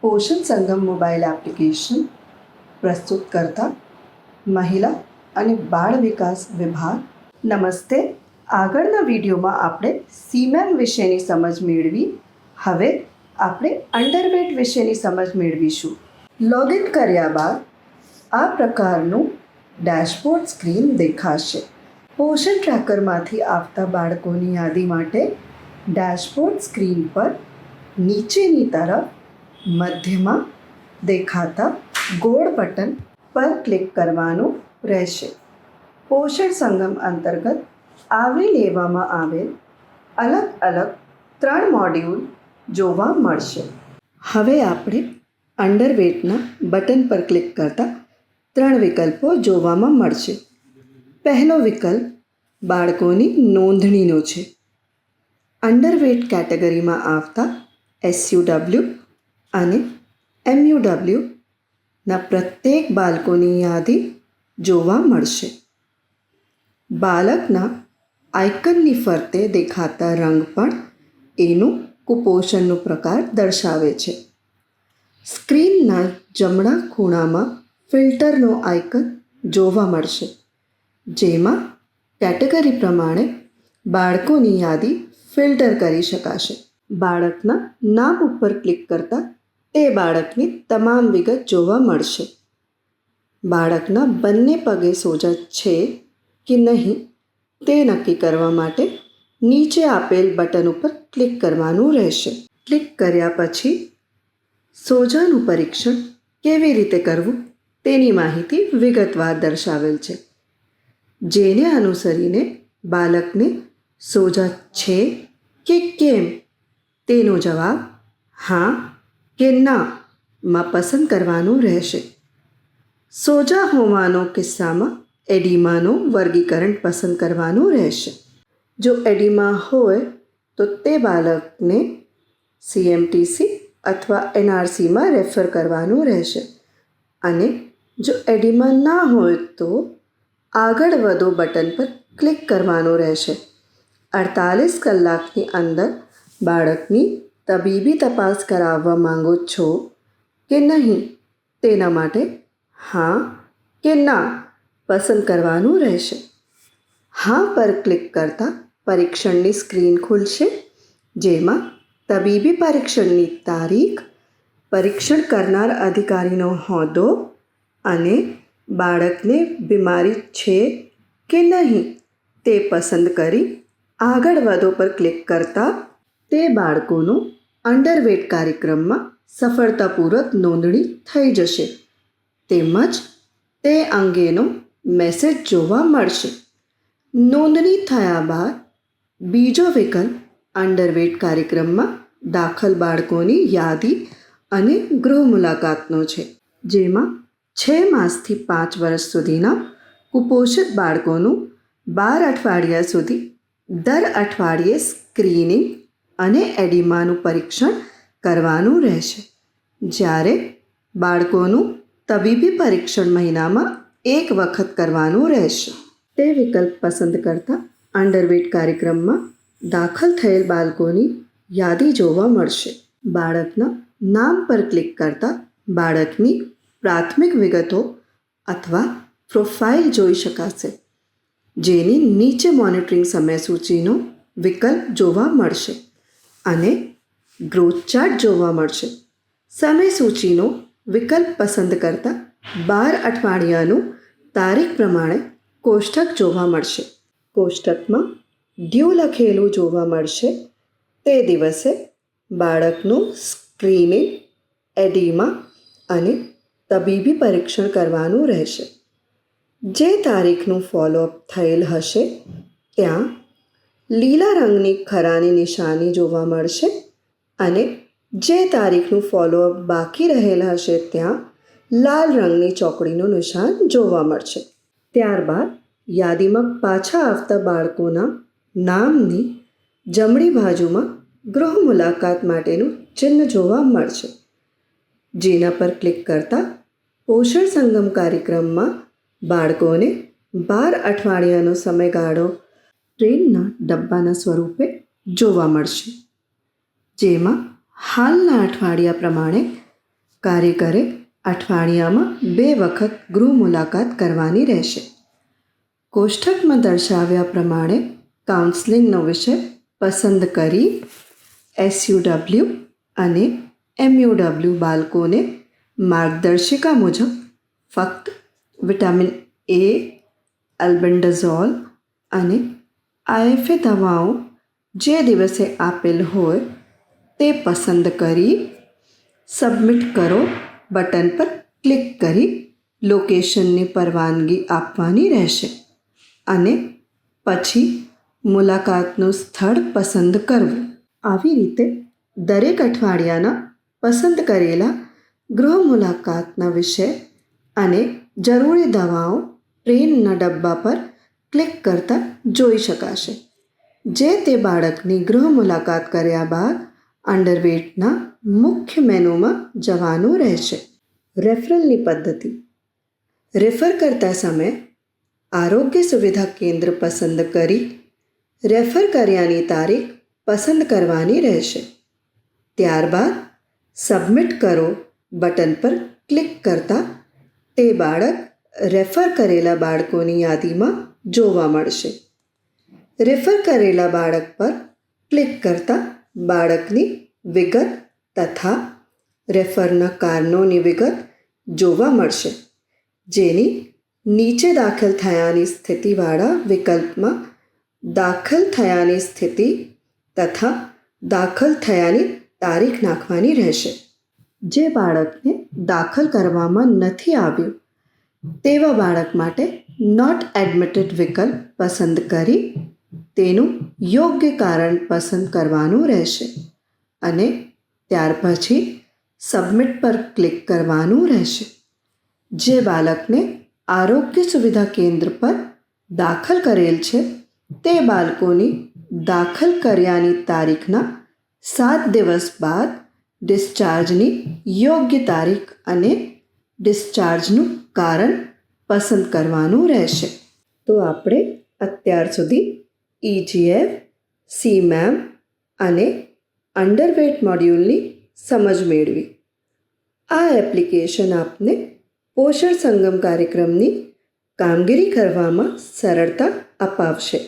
પોષણ સંગમ mobile application પ્રસ્તુત કરતા મહિલા અને બાળ વિકાસ વિભાગ. નમસ્તે. આગળના વિડીયોમાં આપણે સીમેમ વિશેની સમજ મેળવી. હવે આપણે અંડરવેટ વિશેની સમજ મેળવીશું. લોગિન કર્યા બાદ આ પ્રકારનું ડેશબોર્ડ સ્ક્રીન દેખાશે. પોષણ ટ્રેકરમાંથી આવતા બાળકોની યાદી માટે ડેશબોર્ડ સ્ક્રીન પર નીચેની તરફ મધ્યમાં દેખાતા ગોળ બટન પર ક્લિક કરવાનું રહેશે. પોષણ સંગમ અંતર્ગત આવરી લેવામાં આવેલ અલગ અલગ 3 મોડ્યુલ જોવા મળશે. હવે આપણે અંડરવેટના બટન પર ક્લિક કરતા 3 વિકલ્પો જોવામાં મળશે. પહેલો વિકલ્પ બાળકોની નોંધણીનો છે. અંડરવેટ કેટેગરીમાં આવતા SUW અને MUWના પ્રત્યેક બાળકોની યાદી જોવા મળશે. બાળકના આઇકનની ફરતે દેખાતા રંગ પણ એનું કુપોષણનો પ્રકાર દર્શાવે છે. સ્ક્રીનના જમણા ખૂણામાં ફિલ્ટરનો આઇકન જોવા મળશે, જેમાં કેટેગરી પ્રમાણે બાળકોની યાદી ફિલ્ટર કરી શકાશે. બાળકના નામ ઉપર ક્લિક કરતાં તે બાળકની તમામ વિગત જોવા મળશે. બાળકના બંને પગે સોજા છે કે નહીં તે નક્કી કરવા માટે નીચે આપેલ બટન ઉપર ક્લિક કરવાનું રહેશે. ક્લિક કર્યા પછી સોજાનું પરીક્ષણ કેવી રીતે કરવું તેની માહિતી વિગતવાર દર્શાવેલ છે, જેને અનુસરીને બાળકને સોજા છે કે કેમ તેનો જવાબ હા કે નામાં પસંદ કરવાનું રહેશે. સોજા હોવાના કિસ્સામાં એડીમાનું વર્ગીકરણ પસંદ કરવાનું રહેશે. જો એડીમા હોય તો તે બાળકને CMTC અથવા NRCમાં રેફર કરવાનું રહેશે, અને જો એડીમા ના હોય તો આગળ વધો બટન પર ક્લિક કરવાનું રહેશે. 48 કલાકની અંદર બાળકની તબીબી તપાસ કરાવવા માંગો છો કે નહીં તેના માટે હા કે ના પસંદ કરવાનું રહેશે. હા પર ક્લિક કરતાં પરીક્ષણની સ્ક્રીન ખુલશે, જેમાં તબીબી પરીક્ષણની તારીખ, પરીક્ષણ કરનાર અધિકારીનો હોદ્દો અને બાળકને બીમારી છે કે નહીં તે પસંદ કરી આગળ વધો પર ક્લિક કરતાં તે બાળકોનો અંડરવેટ કાર્યક્રમમાં સફળતાપૂર્વક નોંધણી થઈ જશે, તેમજ તે અંગેનો મેસેજ જોવા મળશે. નોંધણી થયા બાદ બીજો વિકલ્પ અંડરવેટ કાર્યક્રમમાં દાખલ બાળકોની યાદી અને ગૃહ મુલાકાતનો છે, જેમાં 6 માસથી 5 વર્ષ સુધીના કુપોષિત બાળકોનું 12 અઠવાડિયા સુધી દર અઠવાડિયે સ્ક્રીનિંગ અને એડીમાનું પરીક્ષણ કરવાનું રહેશે, જ્યારે બાળકોનું તબીબી પરીક્ષણ મહિનામાં 1 વખત કરવાનું રહેશે. તે વિકલ્પ પસંદ કરતાં અંડરવેટ કાર્યક્રમમાં દાખલ થયેલ બાળકોની યાદી જોવા મળશે. બાળકના નામ પર ક્લિક કરતાં બાળકની પ્રાથમિક વિગતો અથવા પ્રોફાઇલ જોઈ શકાશે, જેની નીચે મોનિટરિંગ સમયસૂચિનો વિકલ્પ જોવા મળશે અને ગ્રોથ ચાર્ટ જોવા મળશે. સમયસૂચિનો વિકલ્પ પસંદ કરતાં 12 અઠવાડિયાનું તારીખ પ્રમાણે કોષ્ટક જોવા મળશે. કોષ્ટકમાં ડ્યુ લખેલું જોવા મળશે. તે દિવસે બાળકનું સ્ક્રીનિંગ, એડીમા અને તબીબી પરીક્ષણ કરવાનું રહેશે. જે તારીખનું ફોલોઅપ થયેલ હશે ત્યાં લીલા રંગની ખરાની નિશાની જોવા મળશે, અને જે તારીખનું ફોલોઅપ બાકી રહેલ હશે ત્યાં લાલ રંગની ચોકડીનું નિશાન જોવા મળશે. ત્યારબાદ યાદીમાં પાછા આવતા બાળકોના નામની જમણી બાજુમાં ગૃહ મુલાકાત માટેનું ચિહ્ન જોવા મળશે, જેના પર ક્લિક કરતાં પોષણ સંગમ કાર્યક્રમમાં બાળકોને 12 અઠવાડિયાનો સમયગાળો ટ્રેનના ડબ્બાના સ્વરૂપે જોવા મળશે, જેમાં હાલના અઠવાડિયા પ્રમાણે કાર્યકરે અઠવાડિયામાં 2 વખત ગૃહ મુલાકાત કરવાની રહેશે. કોષ્ટકમાં દર્શાવ્યા પ્રમાણે કાઉન્સેલિંગનો વિષય પસંદ કરી SUW અને MUW બાળકોને માર્ગદર્શિકા મુજબ ફક્ત વિટામિન A, આલ્બેન્ડાઝોલ અને IFA દવાઓ જે દિવસે આપેલ હોય તે પસંદ કરી સબમિટ કરો બટન પર ક્લિક કરી લોકેશનની પરવાનગી આપવાની રહેશે અને પછી મુલાકાતનું સ્થળ પસંદ કરવું. આવી રીતે દરેક અઠવાડિયાના પસંદ કરેલા ગૃહ મુલાકાતના વિષય અને જરૂરી દવાઓ ટ્રેનના ડબ્બા પર ક્લિક કરતાં જોઈ શકાશે. જે તે બાળકની ગૃહ મુલાકાત કર્યા બાદ અંડરવેટના મુખ્ય મેનુમાં જવાનું રહેશે. રેફરલની પદ્ધતિ. રેફર કરતા સમયે આરોગ્ય સુવિધા કેન્દ્ર પસંદ કરી રેફર કર્યાની તારીખ પસંદ કરવાની રહેશે. ત્યારબાદ સબમિટ કરો બટન પર ક્લિક કરતાં તે બાળક રેફર કરેલા બાળકોની યાદીમાં જોવા મળશે. રેફર કરેલા બાળક પર ક્લિક કરતાં બાળકની વિગત તથા રેફરના કારણોની વિગત જોવા મળશે, જેની નીચે દાખલ થયાની સ્થિતિવાળા વિકલ્પમાં દાખલ થયાની સ્થિતિ તથા દાખલ થયાની તારીખ નાખવાની રહેશે. જે બાળકને દાખલ કરવામાં નથી આવ્યું તેવા બાળક માટે નોટ એડમિટેડ વિકલ્પ પસંદ કરી તેનું યોગ્ય કારણ પસંદ કરવાનું રહેશે અને ત્યાર પછી સબમિટ પર ક્લિક કરવાનું રહેશે. જે બાળકને આરોગ્ય સુવિધા કેન્દ્ર પર દાખલ કરેલ છે તે બાળકોની દાખલ કર્યાની તારીખના 7 દિવસ બાદ ડિસ્ચાર્જની યોગ્ય તારીખ અને ડિસ્ચાર્જનું કારણ પસંદ કરવાનું રહેશે. તો આપણે અત્યાર સુધી EGF, CMAM અને અંડરવેટ મોડ્યુલની સમજ મેળવી. આ એપ્લિકેશન આપને પોષણ સંગમ કાર્યક્રમની કામગીરી કરવામાં સરળતા અપાવશે.